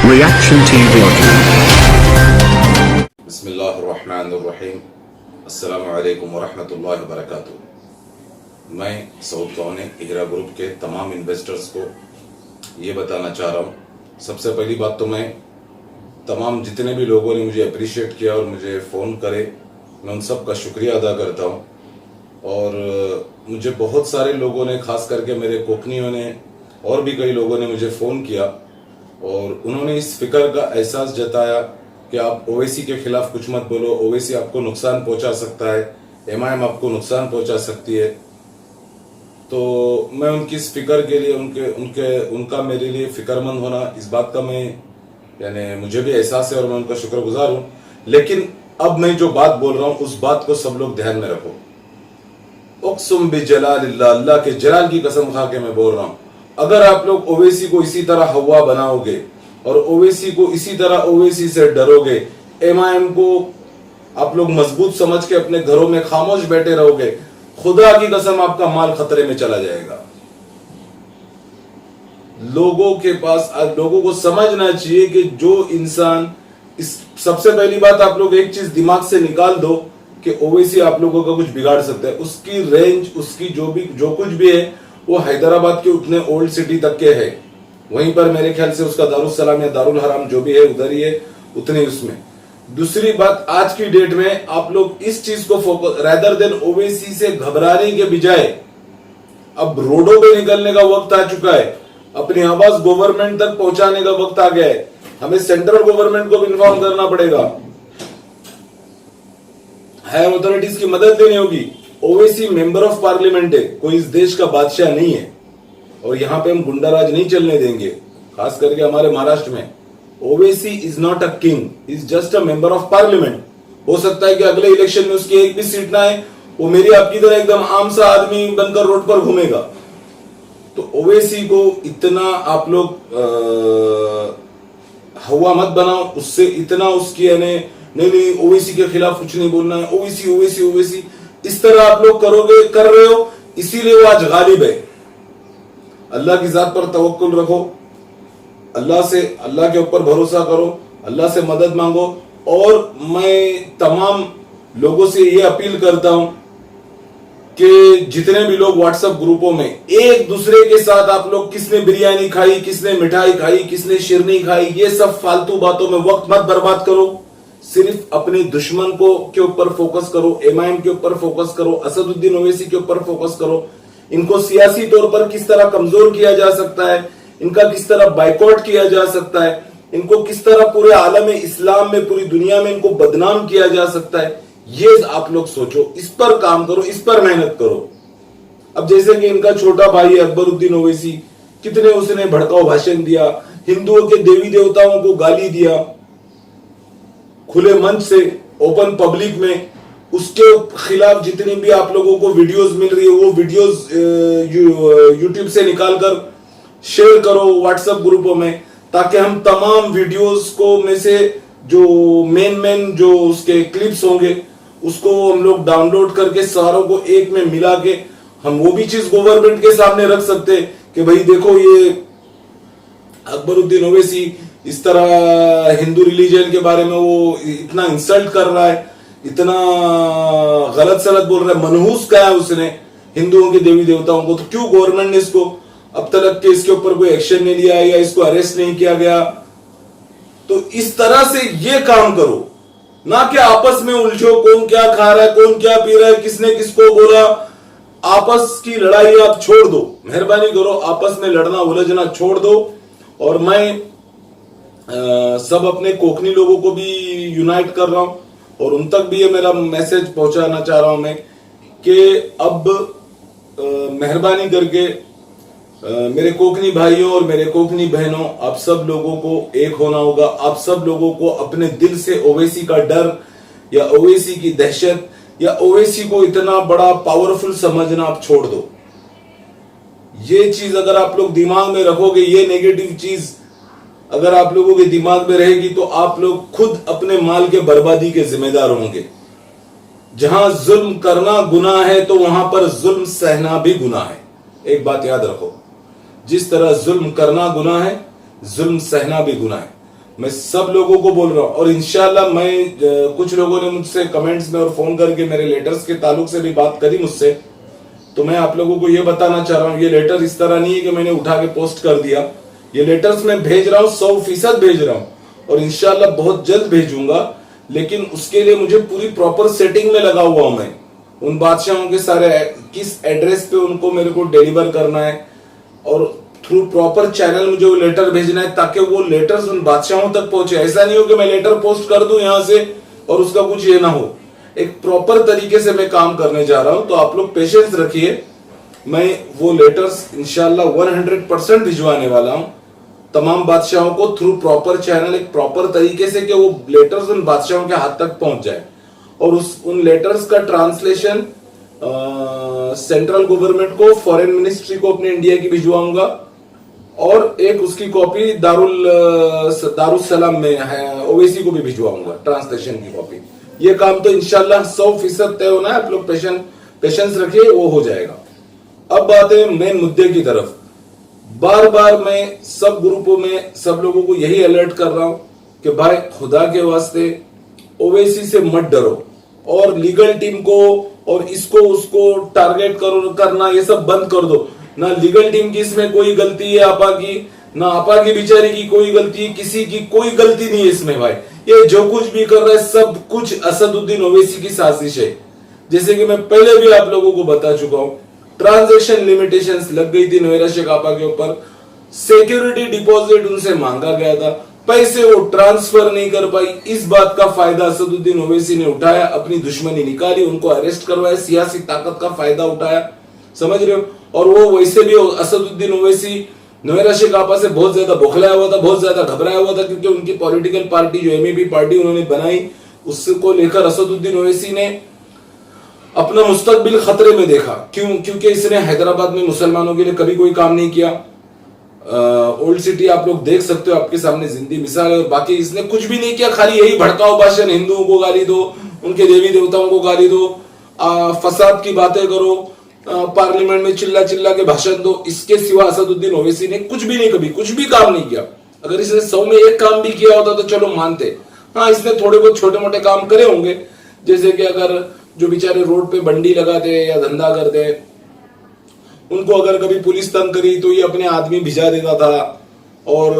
Reaction TV Audio. बिस्मिल्लाहिर्रहमानिर्रहीम। अस्सलामु अलैकुम वरहमतुल्लाहि वबरकातुहू। मैं सऊद कौने हिजरा ग्रुप के तमाम इन्वेस्टर्स को ये बताना चाह रहा हूँ। सबसे पहली बात तो मैं तमाम जितने भी लोगों ने मुझे अप्रिशिएट किया और मुझे फ़ोन करे, मैं उन सब का शुक्रिया अदा करता हूँ। और मुझे बहुत सारे लोगों ने, खास करके मेरे कोकनियों ने और भी कई लोगों ने मुझे फ़ोन किया और उन्होंने इस फिक्र का एहसास जताया कि आप ओवैसी के खिलाफ कुछ मत बोलो, ओवैसी आपको नुकसान पहुंचा सकता है, एमआईएम आपको नुकसान पहुंचा सकती है। तो मैं उनकी इस फिक्र के लिए उनका मेरे लिए फिक्रमंद होना, इस बात का मैं यानी मुझे भी एहसास है और मैं उनका शुक्रगुजार हूँ। लेकिन अब मैं जो बात बोल रहा हूँ उस बात को सब लोग ध्यान में रखो। उक़्सुम बिजलालिल्लाह, अल्लाह के जलाल की कसम खा के मैं बोल रहा हूँ, अगर आप लोग ओवैसी को इसी तरह हवा बनाओगे और ओवैसी को इसी तरह ओवैसी से डरोगे, एमआईएम को आप लोग मजबूत समझ के अपने घरों में खामोश बैठे रहोगे, खुदा की कसम आपका माल खतरे में चला जाएगा। लोगों को समझना चाहिए कि जो इंसान सबसे पहली बात आप लोग एक चीज दिमाग से निकाल दो कि ओवैसी आप लोगों का कुछ बिगाड़ सकता है। उसकी रेंज, उसकी जो कुछ भी है वो हैदराबाद के उतने ओल्ड सिटी तक के है। वहीं पर मेरे ख्याल से उसका दारुसलाम या दारुल हराम जो भी है उधर ही है, उतने उसमें। दूसरी बात, आज की डेट में आप लोग इस चीज को फोकस, रैदर देन ओवैसी से घबराने के बजाय अब रोडों पे निकलने का वक्त आ चुका है। अपनी आवाज गवर्नमेंट तक पहुंचाने का वक्त आ गया है। हमें सेंट्रल गवर्नमेंट को भी इन्फॉर्म करना पड़ेगा, हायर अथॉरिटीज की मदद लेनी होगी। ओवैसी मेंबर ऑफ पार्लियामेंट है, कोई इस देश का बादशाह नहीं है और यहां पे हम गुंडाराज नहीं चलने देंगे। खास करके हमारे महाराष्ट्र में Owaisi is not a king, is just a member of parliament. हो सकता है कि अगले इलेक्शन में उसकी एक भी सीट ना आए, वो मेरी आपकी तरह एकदम आम सा आदमी बनकर रोड पर घूमेगा। तो ओवैसी को इतना आप लोग हवा मत बनाओ, उससे इतना उसकी नहीं ओवैसी के खिलाफ कुछ नहीं बोलना है, ओवैसी ओवैसी ओवैसी इस तरह आप लोग कर रहे हो, इसीलिए वो आज गालिब है। अल्लाह की जात पर तवक्कुल रखो, अल्लाह के ऊपर भरोसा करो, अल्लाह से मदद मांगो। और मैं तमाम लोगों से ये अपील करता हूं कि जितने भी लोग व्हाट्सएप ग्रुपों में एक दूसरे के साथ आप लोग, किसने बिरयानी खाई, किसने मिठाई खाई, किसने शिरनी खाई, ये सब फालतू बातों में वक्त मत बर्बाद करो। सिर्फ अपने दुश्मन के ऊपर फोकस करो, एमआईएम के ऊपर फोकस करो, असदुद्दीन ओवैसी के ऊपर फोकस करो। इनको सियासी तौर पर किस तरह कमजोर किया जा सकता है, इनका किस तरह बाइकआउट किया जा सकता है, इनको किस तरह पूरे आलम इस्लाम में, पूरी दुनिया में इनको बदनाम किया जा सकता है, ये आप लोग सोचो, इस पर काम करो, इस पर मेहनत करो। अब जैसे कि इनका छोटा भाई अकबरुद्दीन ओवैसी, कितने उसने भड़काऊ भाषण दिया, हिंदुओं के देवी देवताओं को गाली दिया खुले मंच से, ओपन पब्लिक में। उसके खिलाफ जितनी भी आप लोगों को वीडियोस मिल रही है, वो वीडियोस यूट्यूब से निकालकर शेयर करो व्हाट्सएप ग्रुपों में, ताकि हम तमाम वीडियोस को में से जो मेन जो उसके क्लिप्स होंगे उसको हम लोग डाउनलोड करके सारों को एक में मिला के हम वो भी चीज गवर्नमेंट के सामने रख सकते कि भाई देखो, ये अकबरुद्दीन ओवैसी इस तरह हिंदू रिलीजन के बारे में वो इतना इंसल्ट कर रहा है, इतना गलत सलत बोल रहा है, मनहूस कहा है उसने हिंदुओं के देवी देवताओं को। तो क्यों गवर्नमेंट ने इसको अब तक के इसके ऊपर कोई एक्शन नहीं लिया या इसको अरेस्ट नहीं किया गया? तो इस तरह से ये काम करो, ना कि आपस में उलझो, कौन क्या खा रहा है, कौन क्या पी रहा है, किसने किसको बोला। आपस की लड़ाई आप छोड़ दो, मेहरबानी करो, आपस में लड़ना उलझना छोड़ दो। और मैं सब अपने कोकनी लोगों को भी यूनाइट कर रहा हूं और उन तक भी ये मेरा मैसेज पहुंचाना चाह रहा हूं मैं कि अब मेहरबानी करके मेरे कोकनी भाइयों और मेरे कोकनी बहनों, आप सब लोगों को एक होना होगा। आप सब लोगों को अपने दिल से ओवैसी का डर या ओवैसी की दहशत या ओवैसी को इतना बड़ा पावरफुल समझना आप छोड़ दो। ये चीज अगर आप लोग दिमाग में रखोगे, ये नेगेटिव चीज अगर आप लोगों के दिमाग में रहेगी, तो आप लोग खुद अपने माल के बर्बादी के जिम्मेदार होंगे। जहां जुल्म करना गुनाह है तो वहां पर जुल्म सहना भी गुनाह है। एक बात याद रखो, जिस तरह जुल्म करना गुनाह है, जुल्म सहना भी गुनाह है। मैं सब लोगों को बोल रहा हूं। और इंशाल्लाह मैं कुछ लोगों ने मुझसे कमेंट्स में और फोन करके मेरे लेटर्स के ताल्लुक से भी बात करी मुझसे, तो मैं आप लोगों को ये बताना चाह रहा हूँ, ये लेटर इस तरह नहीं है कि मैंने उठा के पोस्ट कर दिया। ये लेटर्स मैं भेज रहा हूँ, 100% भेज रहा हूँ और इंशाल्लाह बहुत जल्द भेजूंगा। लेकिन उसके लिए मुझे पूरी प्रॉपर सेटिंग में लगा हुआ हूं मैं। उन बादशाहों के सारे किस एड्रेस पे उनको मेरे को डिलीवर करना है और थ्रू प्रॉपर चैनल मुझे वो लेटर भेजना है, ताकि वो लेटर्स उन बादशाहों तक पहुंचे। ऐसा नहीं हो कि मैं लेटर पोस्ट कर दूं यहां से और उसका कुछ ये ना हो। एक प्रॉपर तरीके से मैं काम करने जा रहा हूं, तो आप लोग पेशेंस रखिए। मैं वो लेटर्स इंशाल्लाह 100% भिजवाने वाला हूं तमाम बादशाहों को, थ्रू प्रॉपर चैनल, एक प्रॉपर तरीके से कि वो लेटर्स उन बादशाहों के हाथ तक पहुंच जाए। और उन लेटर्स का ट्रांसलेशन सेंट्रल गवर्नमेंट को, फॉरेन मिनिस्ट्री को अपने इंडिया की भिजवाऊंगा और एक उसकी कॉपी दारुसलाम में है, ओवैसी को भी भिजवाऊंगा ट्रांसलेशन की कॉपी। ये काम तो इंशाल्लाह 100% तय होना है। आप लोग पेशेंस रखिए, वो हो जाएगा। अब बात है मेन मुद्दे की तरफ। बार बार मैं सब ग्रुपों में सब लोगों को यही अलर्ट कर रहा हूं कि भाई खुदा के वास्ते ओवैसी से मत डरो और लीगल टीम को और इसको उसको टारगेट करना ये सब बंद कर दो। ना लीगल टीम की इसमें कोई गलती है आपा की, ना आपा की बेचारी की कोई गलती है, किसी की कोई गलती नहीं है इसमें भाई। ये जो कुछ भी कर रहा है सब कुछ असदुद्दीन ओवैसी की साजिश है। जैसे कि मैं पहले भी आप लोगों को बता चुका हूं, ट्रांजैक्शन लिमिटेशंस लग गई थी नोएरा शेख आपा के ऊपर, सिक्योरिटी डिपॉजिट उनसे मांगा गया था, पैसे वो ट्रांसफर नहीं कर पाई। इस बात का फायदा असदुद्दीन ओवैसी ने उठाया, अपनी दुश्मनी निकाली, उनको अरेस्ट करवाया, सियासी ताकत का फायदा उठाया, समझ रहे हो। और वो वैसे भी असदुद्दीन ओवैसी नोएरा शेख आपा से बहुत ज्यादा बौखलाया हुआ था, बहुत ज्यादा घबराया हुआ था, क्योंकि उनकी पॉलिटिकल पार्टी जो एमईपी पार्टी उन्होंने बनाई, उसको लेकर असदुद्दीन ओवैसी ने अपना मुस्तकबिल खतरे में देखा। क्यों? क्योंकि इसने हैदराबाद में मुसलमानों के लिए कभी कोई काम नहीं किया। ओल्ड सिटी आप लोग देख सकते हो, आपके सामने जिंदी मिसाल है। और बाकी इसने कुछ भी नहीं किया, खाली यही भड़काऊ भाषण, हिंदुओं को गाली दो, उनके देवी देवताओं को गाली दो, फसाद की बातें करो, पार्लियामेंट में चिल्ला चिल्ला के भाषण दो। इसके सिवा असदुद्दीन ओवैसी ने कुछ भी नहीं, कभी कुछ भी काम नहीं किया। अगर इसने 100 में एक काम भी किया होता तो चलो मानते। हाँ, इसने थोड़े बहुत छोटे मोटे काम करे होंगे, जैसे कि अगर जो बेचारे रोड पे बंडी लगाते या धंधा करते, उनको अगर कभी पुलिस तंग करी तो ये अपने आदमी भिजा देता था और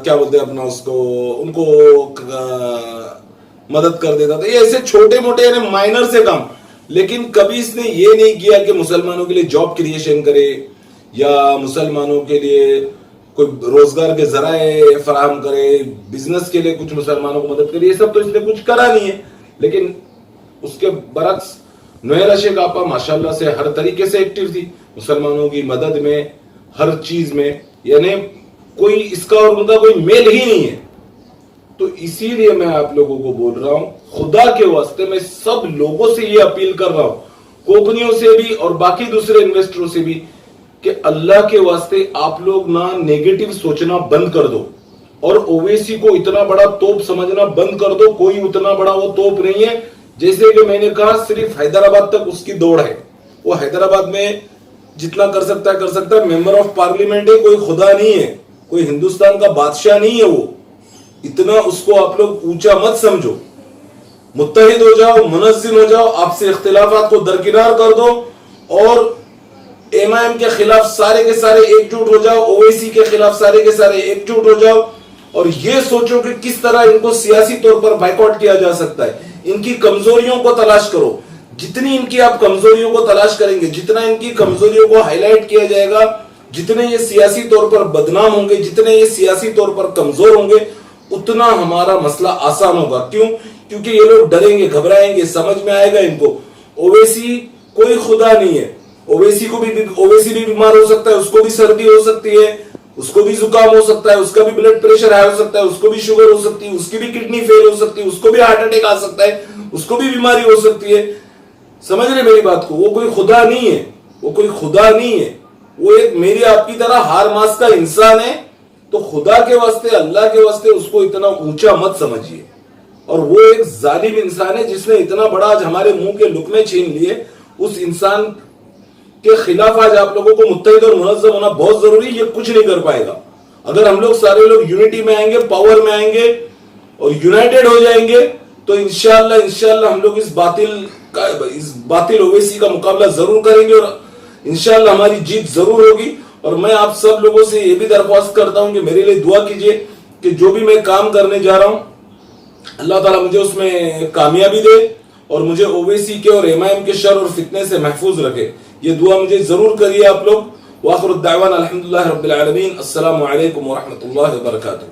क्या बोलते हैं अपना उसको, उनको मदद कर देता था। ये ऐसे छोटे मोटे यानी माइनर से काम। लेकिन कभी इसने ये नहीं किया कि मुसलमानों के लिए जॉब क्रिएशन करे या मुसलमानों के लिए कोई रोजगार के जराए फराहम करे, बिजनेस के लिए कुछ मुसलमानों को मदद करे। ये सब तो इसने कुछ करा नहीं है। लेकिन उसके बरक्स नोएरा शेख आपा माशाल्लाह से हर तरीके से एक्टिव थी, मुसलमानों की मदद में, हर चीज में, यानी कोई इसका और उनका कोई मेल ही नहीं है। तो इसीलिए मैं आप लोगों को बोल रहा हूं, खुदा के वास्ते मैं सब लोगों से ये अपील कर रहा हूं, कंपनियों से भी और बाकी दूसरे इन्वेस्टरों से भी, कि अल्लाह के वास्ते आप लोग ना नेगेटिव सोचना बंद कर दो और ओवैसी को इतना बड़ा तोप समझना बंद कर दो। कोई उतना बड़ा वो तोप नहीं है। जैसे कि मैंने कहा, सिर्फ हैदराबाद तक उसकी दौड़ है। वो हैदराबाद में जितना कर सकता है कर सकता है। मेंबर ऑफ पार्लियामेंट है, कोई खुदा नहीं है, कोई हिंदुस्तान का बादशाह नहीं है वो। इतना उसको आप लोग ऊंचा मत समझो। मुत्तहिद हो जाओ, मुनज़्ज़िम हो जाओ, आपसे इख्तिलाफात को दरकिनार कर दो और एमआईएम के खिलाफ सारे के सारे एकजुट हो जाओ, ओवैसी के खिलाफ सारे के सारे एकजुट हो जाओ और ये सोचो कि किस तरह इनको सियासी तौर पर बाइकआउट किया जा सकता है। इनकी कमजोरियों को तलाश करो। जितनी इनकी आप कमजोरियों को तलाश करेंगे, जितना इनकी कमजोरियों को हाईलाइट किया जाएगा, जितने ये सियासी तौर पर बदनाम होंगे, जितने ये सियासी तौर पर कमजोर होंगे, उतना हमारा मसला आसान होगा। क्यों? क्योंकि ये लोग डरेंगे, घबराएंगे, समझ में आएगा इनको ओवैसी कोई खुदा नहीं है। ओवैसी भी बीमार हो सकता है, उसको भी सर्दी हो सकती है, उसको भी जुकाम हो सकता है, उसका भी ब्लड प्रेशर हाई हो सकता है, उसको भी शुगर हो सकती है, उसकी भी किडनी फेल हो सकती है, उसको भी हार्ट अटैक आ सकता है, उसको भी बीमारी हो सकती है। समझ रहे मेरी बात को? वो कोई खुदा नहीं है, वो कोई खुदा नहीं है, वो एक मेरी आपकी तरह हार मास का इंसान है। तो खुदा के वास्ते, अल्लाह के वास्ते उसको इतना ऊंचा मत समझिए। और वो एक जालिम इंसान है जिसने इतना बड़ा आज हमारे मुंह के लुकमे छीन लिए। उस इंसान के खिलाफ आज आप लोगों को मुत्तहिद और मुनज़्ज़म होना बहुत जरूरी है। ये कुछ नहीं कर पाएगा। अगर हम लोग सारे लोग यूनिटी में आएंगे, पावर में आएंगे और यूनाइटेड हो जाएंगे तो इंशाल्लाह हम लोग इस बातिल ओवैसी का मुकाबला जरूर करेंगे और इंशाल्लाह हमारी जीत जरूर होगी। और मैं आप सब लोगों से ये भी दरख्वास्त करता हूं कि मेरे लिए दुआ कीजिए कि जो भी मैं काम करने जा रहा हूं अल्लाह ताला मुझे उसमें कामयाबी दे और मुझे ओवैसी के और एमआईएम के शर और फितने से महफूज रखे। ये दुआ मुझे जरूर करिए आप लोग। वाखिर दावाना अल्हम्दुलिल्लाह रब्बिल आलमीन। अस्सलामु अलैकुम व रहमतुल्लाहि व बरकातुहू।